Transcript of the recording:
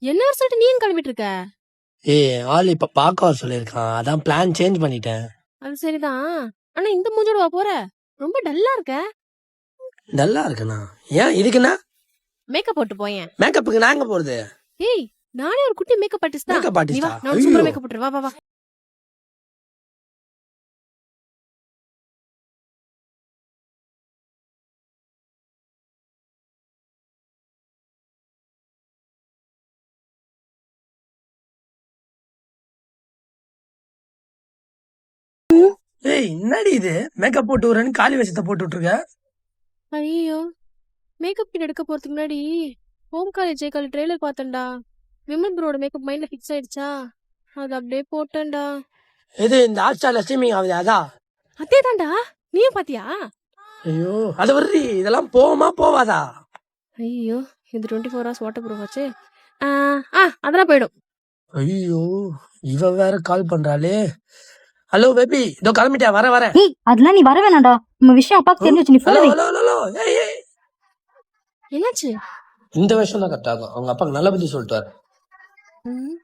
என்ன சொல்லிட்டு நீ ஏன் கிளம்பிட்டு இருக்க? ஆள் இப்ப பார்க்க வர சொல்லியிருக்கான், அதான் பிளான் சேஞ்ச் பண்ணிட்டேன். அது சரிதான். ஆனா இந்த மூஞ்சோட வா போற? ரொம்ப டல்லா இருக்க. நல்லா இருக்குண்ணா. ஏன் இதுக்குண்ணா? மேக்கப் போட்டு போயேன். மேக்கப்புக்கு நான் எங்க போறது? ஏய், நானே ஒரு குட்டி மேக்கப் ஆர்டிஸ்ட் தான். மேக்கப் நீ வா, ஆர்டிஸ்டா? நான் சூப்பரா ஐயோ, மேக்கப் போட்டுறேன். வா வா வா. என்னடி இது? மேக்கப் போட்டு வரேன்னு காலி விஷயத்த போட்டு விட்டுருக்க. ஐயோ, மேக்கப் கிட் எடுக்க போறதுக்கு முன்னாடி ஹோம் காலேஜ் ஜெயகாலி ட்ரெய்லர் பார்த்தேன்டா. விமல் ப்ரோட மேக்கப் மைண்ட்ல ஃபிக்ஸ் ஆயிடுச்சா, அது அப்படியே போட்டேன்டா. இது இந்த ஹாட்ஸ்டார்ல ஸ்ட்ரீமிங் ஆகுது அதா? அதேதான்டா. நீயும் பாத்தியா? ஐயோ, அது வர்றி இதெல்லாம் போமா போவாதா? ஐயோ, இது 24 hours வாட்டர் ப்ரூஃப் ஆச்சு. அதெல்லாம் போயிடும். ஐயோ, இவ வேற கால் பண்றாளே. ஹலோ பேபி, இதோ கிளம்பிட்டியா? வர. ஏய் அதெல்லாம் நீ வர வேணாம்டா. நம்ம விஷயம் அப்பாக்கு தெரிஞ்சிச்சு. நீ ஹலோ போன் வை. Hello hello. ஏய், என்னாச்சு? இந்த விஷயம் தான் கரெக்டா இருக்கும். அவங்க அப்பாக்கு நல்ல பத்தி சொல்லிட்டு வர. ம்,